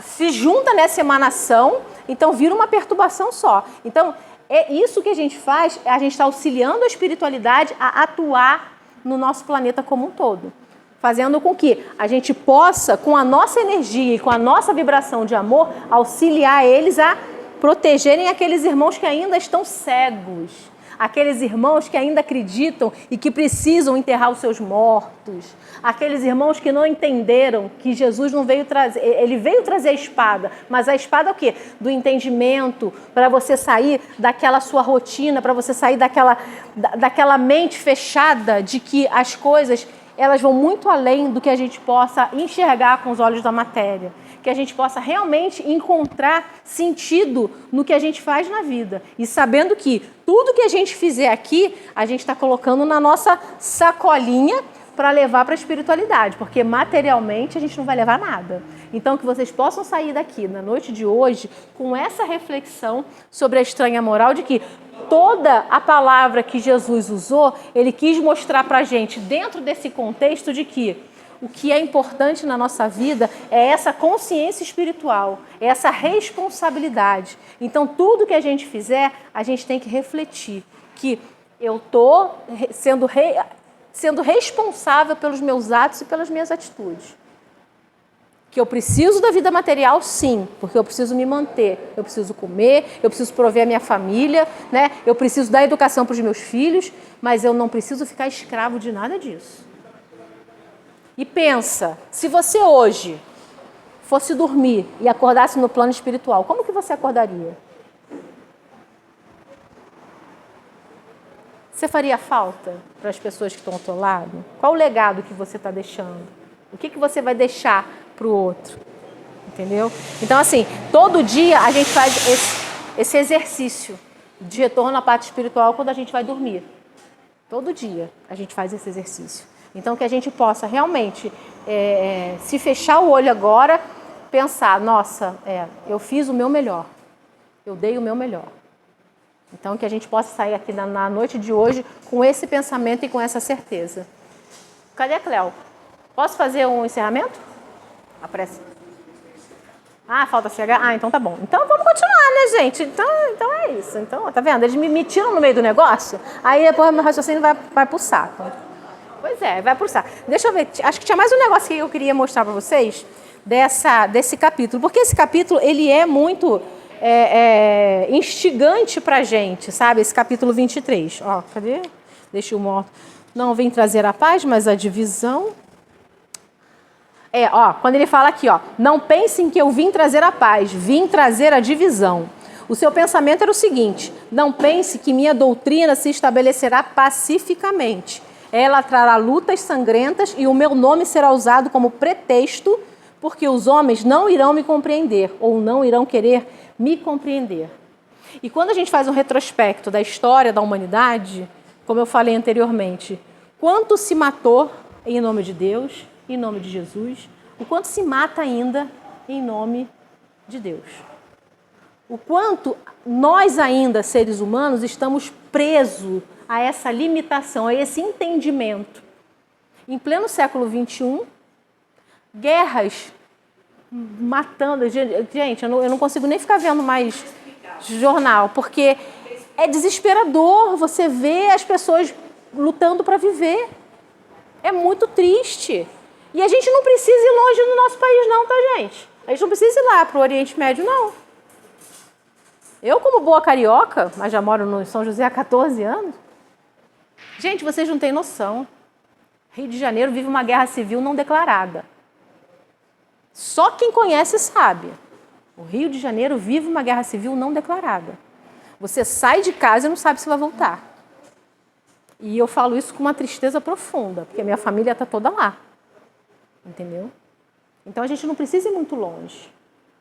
se junta nessa emanação, então vira uma perturbação só. Então, é isso que a gente faz, a gente está auxiliando a espiritualidade a atuar no nosso planeta como um todo, fazendo com que a gente possa, com a nossa energia e com a nossa vibração de amor, auxiliar eles a protegerem aqueles irmãos que ainda estão cegos, aqueles irmãos que ainda acreditam e que precisam enterrar os seus mortos, aqueles irmãos que não entenderam que Jesus não veio trazer, ele veio trazer a espada, mas a espada é o quê? Do entendimento, para você sair daquela sua rotina, para você sair daquela mente fechada de que as coisas, elas vão muito além do que a gente possa enxergar com os olhos da matéria, que a gente possa realmente encontrar sentido no que a gente faz na vida. E sabendo que tudo que a gente fizer aqui, a gente está colocando na nossa sacolinha para levar para a espiritualidade, porque materialmente a gente não vai levar nada. Então, que vocês possam sair daqui na noite de hoje com essa reflexão sobre a estranha moral de que toda a palavra que Jesus usou, ele quis mostrar para a gente, dentro desse contexto de que o que é importante na nossa vida é essa consciência espiritual, é essa responsabilidade. Então, tudo que a gente fizer, a gente tem que refletir que eu estou sendo responsável pelos meus atos e pelas minhas atitudes. Que eu preciso da vida material, sim, porque eu preciso me manter, eu preciso comer, eu preciso prover a minha família, né? Eu preciso dar educação para os meus filhos, mas eu não preciso ficar escravo de nada disso. E pensa, se você hoje fosse dormir e acordasse no plano espiritual, como que você acordaria? Você faria falta para as pessoas que estão ao seu lado? Qual o legado que você está deixando? O que você vai deixar para o outro? Entendeu? Então, assim, todo dia a gente faz esse exercício de retorno à parte espiritual quando a gente vai dormir. Todo dia a gente faz esse exercício. Então, que a gente possa realmente se fechar o olho agora, pensar, nossa, eu fiz o meu melhor, eu dei o meu melhor. Então, que a gente possa sair aqui na noite de hoje com esse pensamento e com essa certeza. Cadê a Cléo? Posso fazer um encerramento? A prece. Ah, falta chegar? Ah, então tá bom. Então vamos continuar, né, gente? Então é isso. Então, tá vendo? Eles me tiram no meio do negócio, aí depois o meu raciocínio vai pro saco. Pois é, vai pro saco. Deixa eu ver, acho que tinha mais um negócio que eu queria mostrar para vocês desse capítulo, porque esse capítulo, ele é muito instigante pra gente, sabe? Esse capítulo 23. Ó, cadê? Deixa eu mostrar. Não vim trazer a paz, mas a divisão. Quando ele fala aqui, não pensem que eu vim trazer a paz, vim trazer a divisão. O seu pensamento era o seguinte: não pense que minha doutrina se estabelecerá pacificamente. Ela trará lutas sangrentas e o meu nome será usado como pretexto, porque os homens não irão me compreender ou não irão querer me compreender. E quando a gente faz um retrospecto da história da humanidade, como eu falei anteriormente, quanto se matou em nome de Deus, em nome de Jesus, o quanto se mata ainda em nome de Deus. O quanto nós ainda, seres humanos, estamos presos a essa limitação, a esse entendimento. Em pleno século XXI, guerras matando... Gente, eu não consigo nem ficar vendo mais jornal, porque é desesperador você ver as pessoas lutando para viver. É muito triste. E a gente não precisa ir longe do nosso país não, tá, gente? A gente não precisa ir lá para o Oriente Médio, não. Eu, como boa carioca, mas já moro no São José há 14 anos, gente, vocês não têm noção. Rio de Janeiro vive uma guerra civil não declarada. Só quem conhece sabe. O Rio de Janeiro vive uma guerra civil não declarada. Você sai de casa e não sabe se vai voltar. E eu falo isso com uma tristeza profunda, porque a minha família está toda lá. Entendeu? Então a gente não precisa ir muito longe.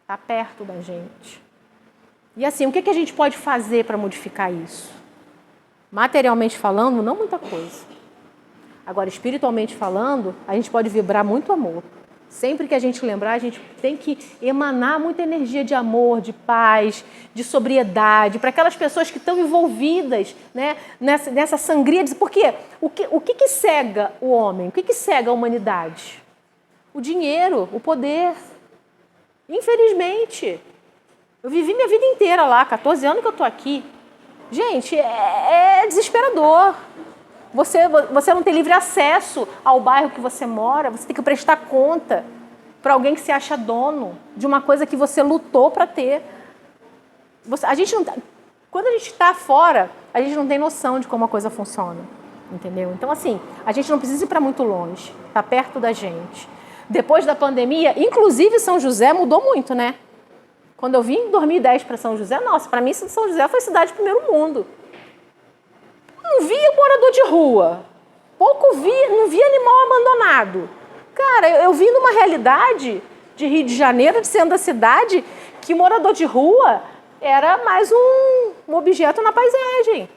Está perto da gente. E assim, o que a gente pode fazer para modificar isso? Materialmente falando, não muita coisa. Agora, espiritualmente falando, a gente pode vibrar muito amor. Sempre que a gente lembrar, a gente tem que emanar muita energia de amor, de paz, de sobriedade, para aquelas pessoas que estão envolvidas, né, nessa sangria. Por quê? O que cega o homem? O que cega a humanidade? O dinheiro, o poder. Infelizmente. Eu vivi minha vida inteira lá, 14 anos que eu estou aqui. Gente, é desesperador. Você não tem livre acesso ao bairro que você mora, você tem que prestar conta para alguém que se acha dono de uma coisa que você lutou para ter. Quando a gente está fora, a gente não tem noção de como a coisa funciona, entendeu? Então, assim, a gente não precisa ir para muito longe, está perto da gente. Depois da pandemia, inclusive São José mudou muito, né? Quando eu vim em 2010 para São José, nossa, para mim São José foi cidade de primeiro mundo. Não via morador de rua, não via animal abandonado. Cara, eu vim numa realidade de Rio de Janeiro, de centro da cidade, que morador de rua era mais um objeto na paisagem.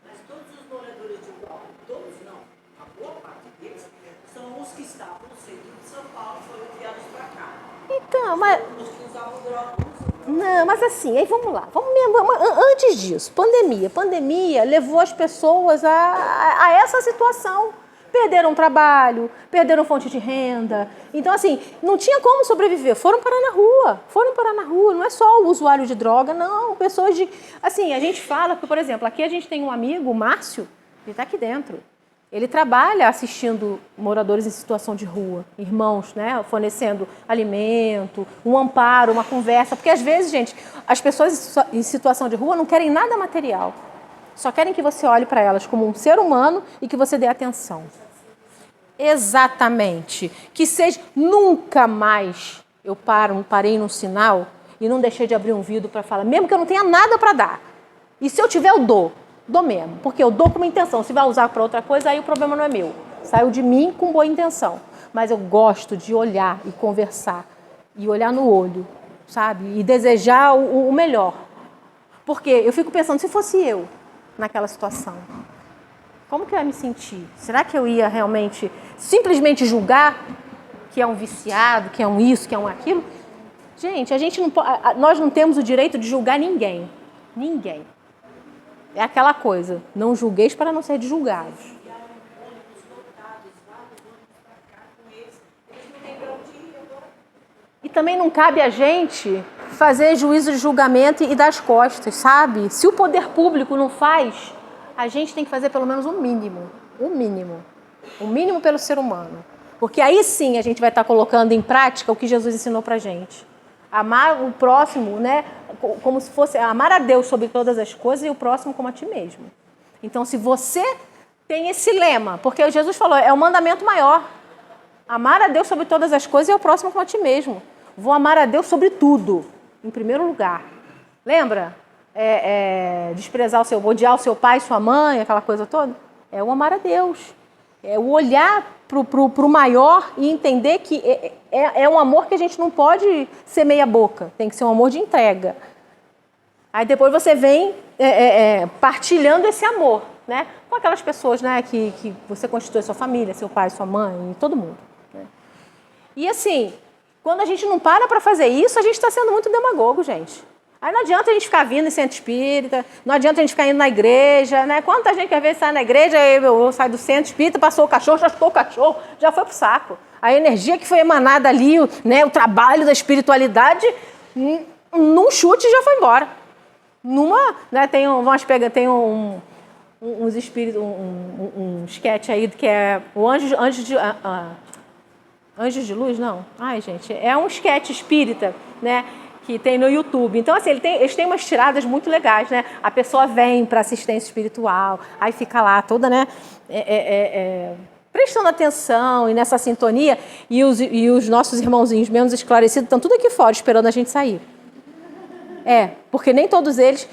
Mas todos os moradores de rua, todos não, a boa parte deles, são os que estavam no centro de São Paulo, foram enviados para cá. Então, mas... Os que usavam droga. Não, mas assim, aí vamos lá. Antes disso, pandemia levou as pessoas a essa situação. Perderam trabalho, perderam fonte de renda. Então, assim, não tinha como sobreviver. Foram parar na rua. Não é só o usuário de droga, não. Pessoas de... Assim, a gente fala que, por exemplo, aqui a gente tem um amigo, o Márcio, ele está aqui dentro. Ele trabalha assistindo moradores em situação de rua, irmãos, né, fornecendo alimento, um amparo, uma conversa. Porque, às vezes, gente, as pessoas em situação de rua não querem nada material. Só querem que você olhe para elas como um ser humano e que você dê atenção. Exatamente. Que seja... Nunca mais eu parei num sinal e não deixei de abrir um vidro para falar, mesmo que eu não tenha nada para dar. E se eu tiver, eu dou. Dou mesmo, porque eu dou com uma intenção. Se vai usar para outra coisa, aí o problema não é meu. Saiu de mim com boa intenção. Mas eu gosto de olhar e conversar. E olhar no olho, sabe? E desejar o melhor. Porque eu fico pensando, se fosse eu naquela situação, como que eu ia me sentir? Será que eu ia realmente simplesmente julgar que é um viciado, que é um isso, que é um aquilo? Gente, nós não temos o direito de julgar ninguém. Ninguém. É aquela coisa, não julgueis para não ser julgados. E também não cabe a gente fazer juízo de julgamento e dar as costas, sabe? Se o poder público não faz, a gente tem que fazer pelo menos um mínimo. O mínimo pelo ser humano. Porque aí sim a gente vai estar colocando em prática o que Jesus ensinou pra gente. Amar o próximo, né, como se fosse amar a Deus sobre todas as coisas e o próximo como a ti mesmo. Então, se você tem esse lema, porque Jesus falou, é o mandamento maior. Amar a Deus sobre todas as coisas e o próximo como a ti mesmo. Vou amar a Deus sobre tudo, em primeiro lugar. Lembra? Desprezar odiar o seu pai, sua mãe, aquela coisa toda? É o amar a Deus. o olhar para o maior e entender que é um amor que a gente não pode ser meia boca, tem que ser um amor de entrega. Aí depois você vem partilhando esse amor, né? Com aquelas pessoas, né, que você constitui sua família, seu pai, sua mãe, todo mundo. Né? E assim, quando a gente não para fazer isso, a gente está sendo muito demagogo, gente. Aí não adianta a gente ficar vindo em centro espírita, não adianta a gente ficar indo na igreja, né? Quanta gente às vezes sai na igreja, eu saio do centro espírita, passou o cachorro, já estou o cachorro, já foi pro saco. A energia que foi emanada ali, né, o trabalho da espiritualidade, num chute já foi embora. Né, tem uns espíritos, um sketch aí que é o Anjos de Luz, não? Ai, gente, é um sketch espírita, né? Que tem no YouTube. Então, assim, eles têm umas tiradas muito legais, né? A pessoa vem para assistência espiritual, aí fica lá toda, né? Prestando atenção e nessa sintonia, e os nossos irmãozinhos menos esclarecidos estão tudo aqui fora esperando a gente sair. Porque nem todos eles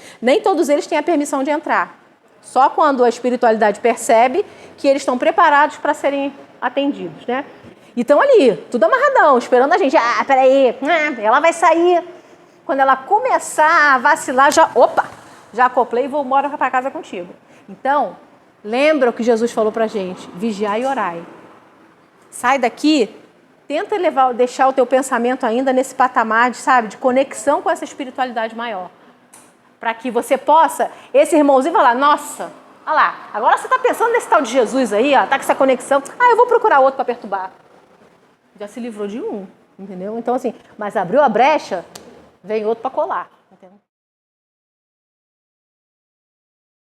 têm a permissão de entrar. Só quando a espiritualidade percebe que eles estão preparados para serem atendidos, né? E estão ali, tudo amarradão, esperando a gente. Peraí, ela vai sair. Quando ela começar a vacilar, já acoplei e vou embora para casa contigo. Então, lembra o que Jesus falou para a gente, vigiai e orai. Sai daqui, tenta deixar o teu pensamento ainda nesse patamar de conexão com essa espiritualidade maior. Para que você possa, esse irmãozinho falar, nossa, olha lá, agora você está pensando nesse tal de Jesus aí, ó, tá com essa conexão, eu vou procurar outro para perturbar. Já se livrou de um, entendeu? Então assim, mas abriu a brecha, vem outro para colar.